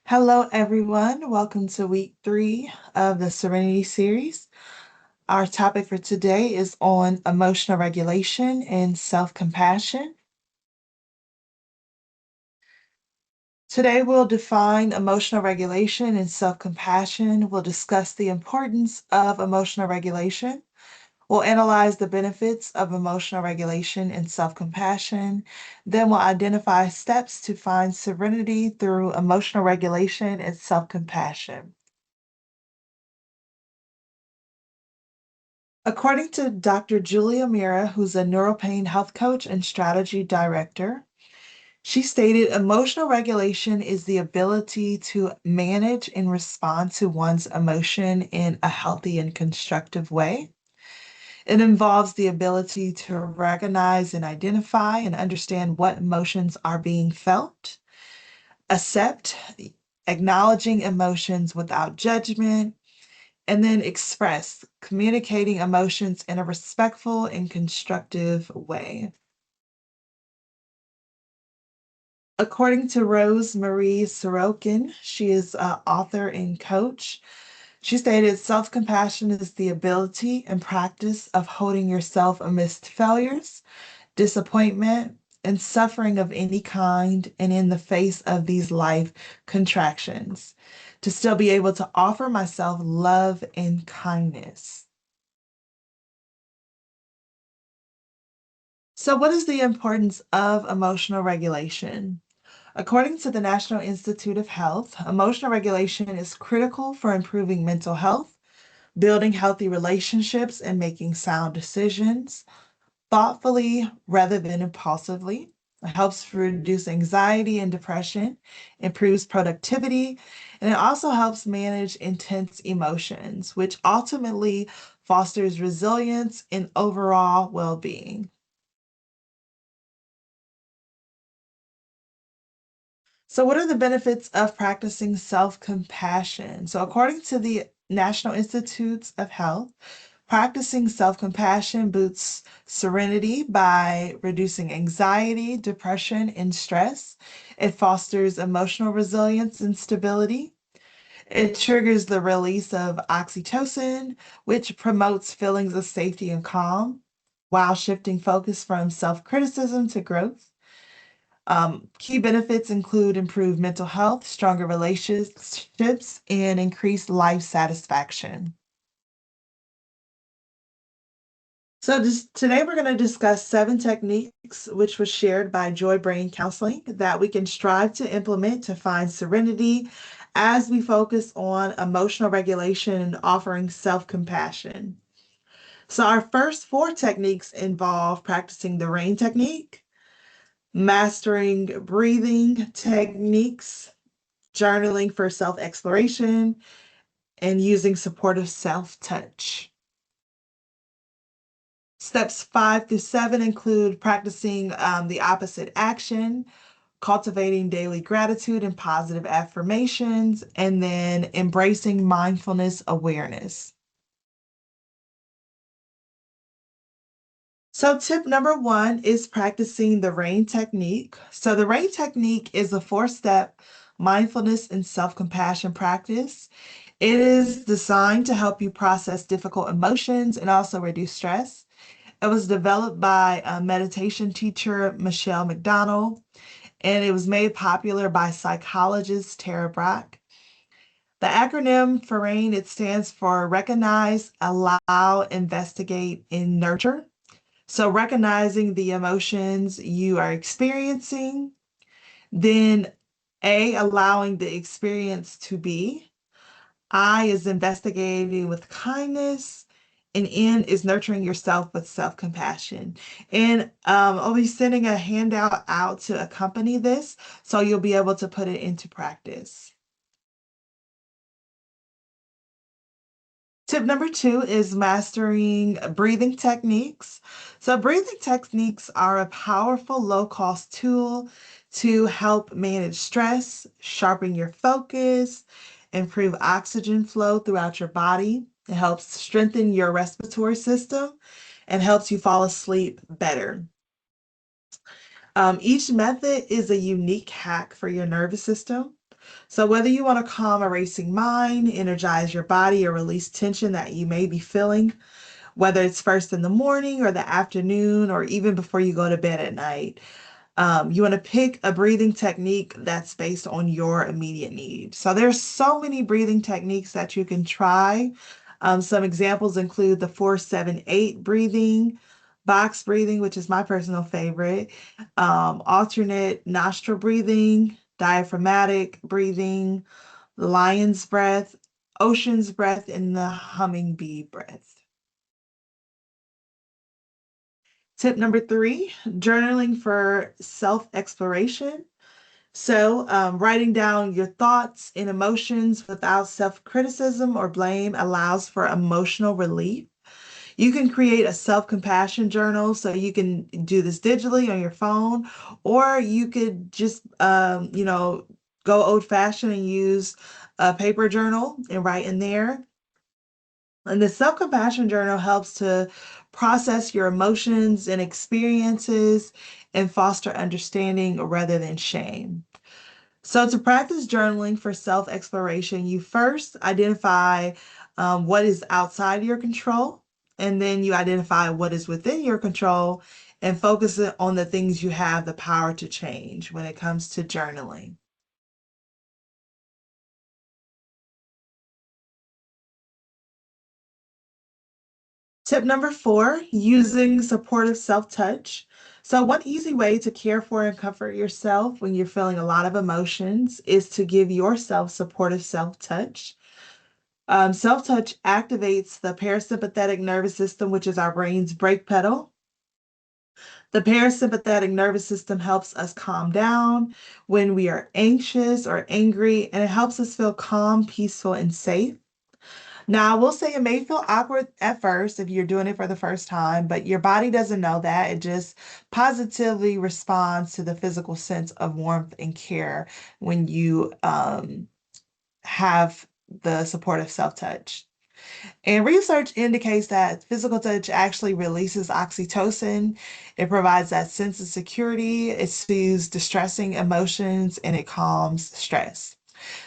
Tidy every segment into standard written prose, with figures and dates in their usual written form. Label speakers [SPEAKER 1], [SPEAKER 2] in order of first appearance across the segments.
[SPEAKER 1] Hello, everyone. Welcome to week 3 of the Serenity series. Our topic for today is on emotional regulation and self-compassion. Today, we'll define emotional regulation and self-compassion. We'll discuss the importance of emotional regulation. We'll analyze the benefits of emotional regulation and self-compassion. Then we'll identify steps to find serenity through emotional regulation and self-compassion. According to Dr. Julia Mira, who's a neuropain health coach and strategy director, she stated emotional regulation is the ability to manage and respond to one's emotion in a healthy and constructive way. It involves the ability to recognize and identify and understand what emotions are being felt, accept, acknowledging emotions without judgment, and then express, communicating emotions in a respectful and constructive way. According to Rose Marie Sorokin, she is an author and coach. She stated self compassion is the ability and practice of holding yourself amidst failures, disappointment, and suffering of any kind, and in the face of these life contractions, to still be able to offer myself love and kindness. So, what is the importance of emotional regulation? According to the National Institute of Health, emotional regulation is critical for improving mental health, building healthy relationships, and making sound decisions thoughtfully rather than impulsively. It helps reduce anxiety and depression, improves productivity, and it also helps manage intense emotions, which ultimately fosters resilience and overall well being. So, what are the benefits of practicing self compassion? So, according to the National Institutes of Health, practicing self compassion boosts serenity by reducing anxiety, depression, and stress. It fosters emotional resilience and stability. It triggers the release of oxytocin, which promotes feelings of safety and calm while shifting focus from self criticism to growth. Key benefits include improved mental health, stronger relationships, and increased life satisfaction. So today we're going to discuss 7 techniques which was shared by Joy Brain Counseling that we can strive to implement to find serenity as we focus on emotional regulation and offering self-compassion. So our first 4 techniques involve practicing the rain technique, mastering breathing techniques, journaling for self-exploration, and using supportive self-touch. Steps 5 through 7 include practicing the opposite action, cultivating daily gratitude and positive affirmations, and then embracing mindfulness awareness. So, tip number 1 is practicing the RAIN technique. So, the RAIN technique is a 4-step mindfulness and self compassion practice. It is designed to help you process difficult emotions and also reduce stress. It was developed by meditation teacher Michelle McDonald, and it was made popular by psychologist Tara Brach. The acronym for RAIN, it stands for Recognize, Allow, Investigate, and Nurture. So recognizing the emotions you are experiencing, then A, allowing the experience to be. I is investigating with kindness, and N is nurturing yourself with self-compassion. And I'll be sending a handout out to accompany this, so you'll be able to put it into practice. Tip number 2 is mastering breathing techniques. So, breathing techniques are a powerful low cost tool to help manage stress, sharpen your focus, improve oxygen flow throughout your body. It helps strengthen your respiratory system and helps you fall asleep better. Each method is a unique hack for your nervous system. So, whether you want to calm a racing mind, energize your body, or release tension that you may be feeling, whether it's first in the morning or the afternoon, or even before you go to bed at night, you want to pick a breathing technique that's based on your immediate need. So there's so many breathing techniques that you can try. Some examples include the 4-7-8 breathing, box breathing, which is my personal favorite, alternate nostril breathing, diaphragmatic breathing, lion's breath, ocean's breath, and the humming bee breath. Tip number 3, journaling for self-exploration. So, writing down your thoughts and emotions without self-criticism or blame allows for emotional relief. You can create a self-compassion journal, so you can do this digitally on your phone, or you could just, go old-fashioned and use a paper journal and write in there. And the self-compassion journal helps to process your emotions and experiences and foster understanding rather than shame. So, to practice journaling for self exploration, you first identify what is outside your control, and then you identify what is within your control and focus it on the things you have the power to change when it comes to journaling. Tip number 4, using supportive self touch. So, one easy way to care for and comfort yourself when you're feeling a lot of emotions is to give yourself supportive self touch. Self-touch activates the parasympathetic nervous system, which is our brain's brake pedal. The parasympathetic nervous system helps us calm down when we are anxious or angry, and it helps us feel calm, peaceful, and safe. Now, I will say it may feel awkward at first if you're doing it for the first time, but your body doesn't know that. It just positively responds to the physical sense of warmth and care when you have the supportive self-touch. And research indicates that physical touch actually releases oxytocin. It provides that sense of security, it soothes distressing emotions, and it calms stress.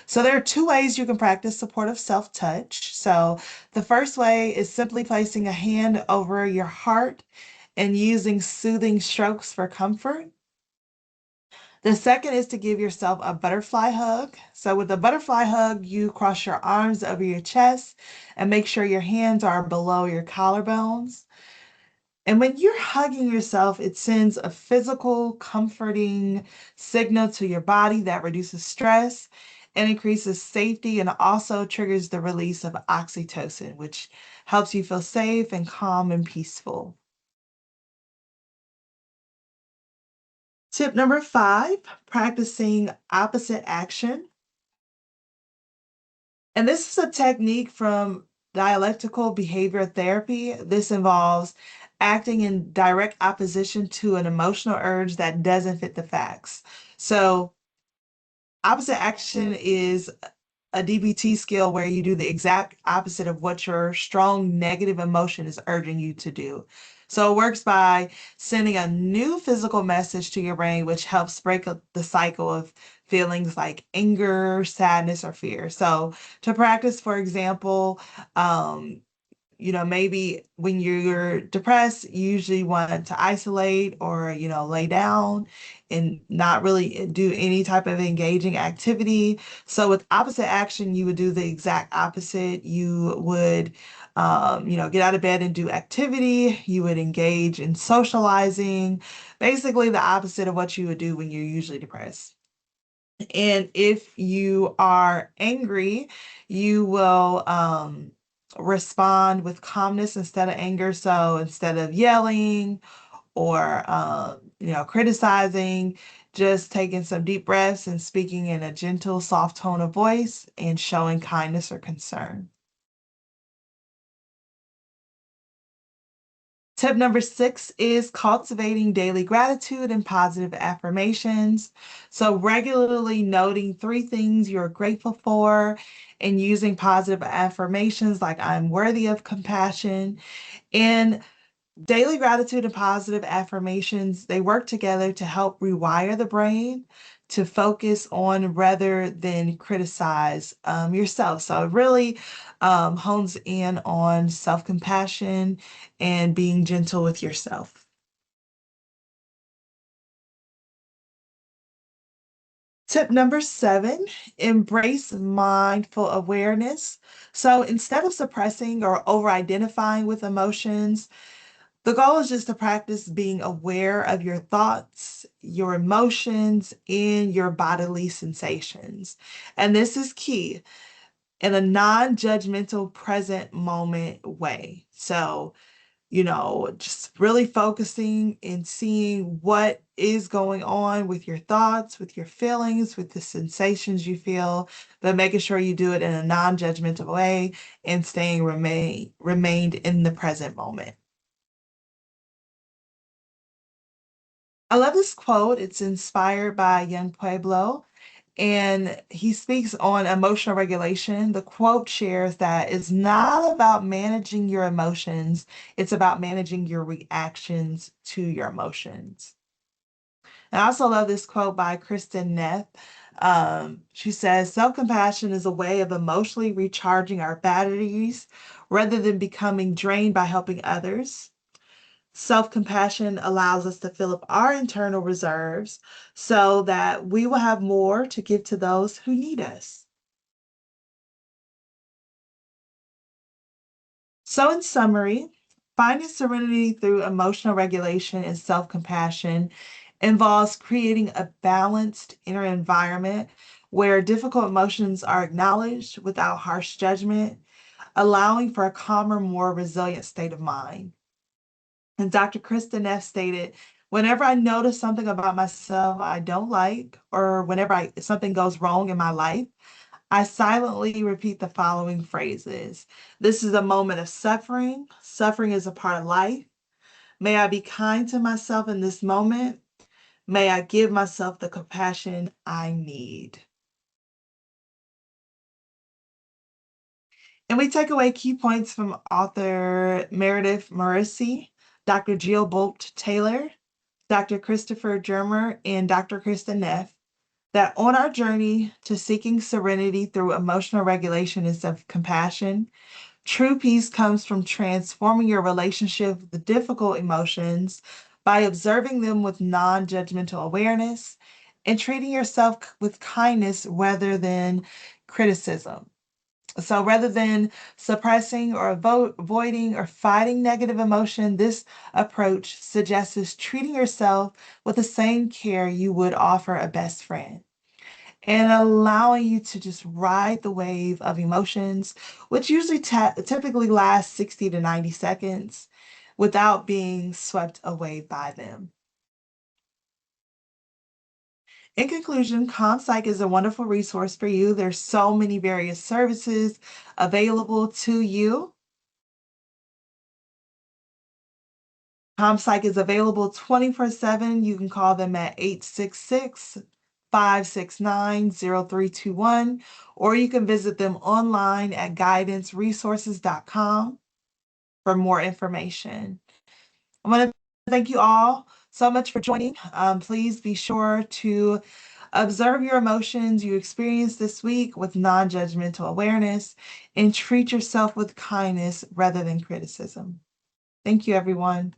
[SPEAKER 1] So there are two ways you can practice supportive self-touch. So the first way is simply placing a hand over your heart and using soothing strokes for comfort. The second is to give yourself a butterfly hug. So with a butterfly hug, you cross your arms over your chest and make sure your hands are below your collarbones. And when you're hugging yourself, it sends a physical, comforting signal to your body that reduces stress and increases safety and also triggers the release of oxytocin, which helps you feel safe and calm and peaceful. Tip number 5, practicing opposite action. And this is a technique from dialectical behavior therapy. This involves acting in direct opposition to an emotional urge that doesn't fit the facts. So, opposite action is a DBT skill where you do the exact opposite of what your strong negative emotion is urging you to do. So it works by sending a new physical message to your brain, which helps break up the cycle of feelings like anger, sadness, or fear. So to practice, for example, um, maybe when you're depressed, you usually want to isolate or, lay down and not really do any type of engaging activity. So with opposite action, you would do the exact opposite. You would, get out of bed and do activity. You would engage in socializing, basically the opposite of what you would do when you're usually depressed. And if you are angry, you will respond with calmness instead of anger. So instead of yelling or criticizing, just taking some deep breaths and speaking in a gentle, soft tone of voice and showing kindness or concern. Tip number 6 is cultivating daily gratitude and positive affirmations. So, regularly noting 3 things you're grateful for and using positive affirmations like I'm worthy of compassion. And daily gratitude and positive affirmations, they work together to help rewire the brain to focus on rather than criticize yourself. So it really hones in on self-compassion and being gentle with yourself. Tip number 7, embrace mindful awareness. So instead of suppressing or over identifying with emotions, the goal is just to practice being aware of your thoughts, your emotions, and your bodily sensations. And this is key in a non judgmental, present moment way. So, just really focusing and seeing what is going on with your thoughts, with your feelings, with the sensations you feel, but making sure you do it in a non-judgmental way and staying remained in the present moment. I love this quote. It's inspired by Young Pueblo, and he speaks on emotional regulation. The quote shares that it's not about managing your emotions, it's about managing your reactions to your emotions. And I also love this quote by Kristen Neff. She says, self compassion is a way of emotionally recharging our batteries rather than becoming drained by helping others. Self compassion allows us to fill up our internal reserves so that we will have more to give to those who need us. So, in summary, finding serenity through emotional regulation and self compassion involves creating a balanced inner environment where difficult emotions are acknowledged without harsh judgment, allowing for a calmer, more resilient state of mind. And Dr. Kristen Neff stated, whenever I notice something about myself I don't like, or whenever something goes wrong in my life, I silently repeat the following phrases. This is a moment of suffering. Suffering is a part of life. May I be kind to myself in this moment. May I give myself the compassion I need. And we take away key points from author Meredith Morrissey, Dr. Jill Bolt Taylor, Dr. Christopher Germer, and Dr. Kristen Neff, that on our journey to seeking serenity through emotional regulation and self-compassion, true peace comes from transforming your relationship with the difficult emotions by observing them with non-judgmental awareness and treating yourself with kindness rather than criticism. So rather than suppressing or avoiding or fighting negative emotion, this approach suggests treating yourself with the same care you would offer a best friend and allowing you to just ride the wave of emotions, which usually typically lasts 60 to 90 seconds without being swept away by them. In conclusion, ComPsych is a wonderful resource for you. There's so many various services available to you. ComPsych is available 24/7. You can call them at 866-569-0321, or you can visit them online at guidanceresources.com for more information. I want to thank you all so much for joining. Please be sure to observe your emotions you experienced this week with non-judgmental awareness and treat yourself with kindness rather than criticism. Thank you, everyone.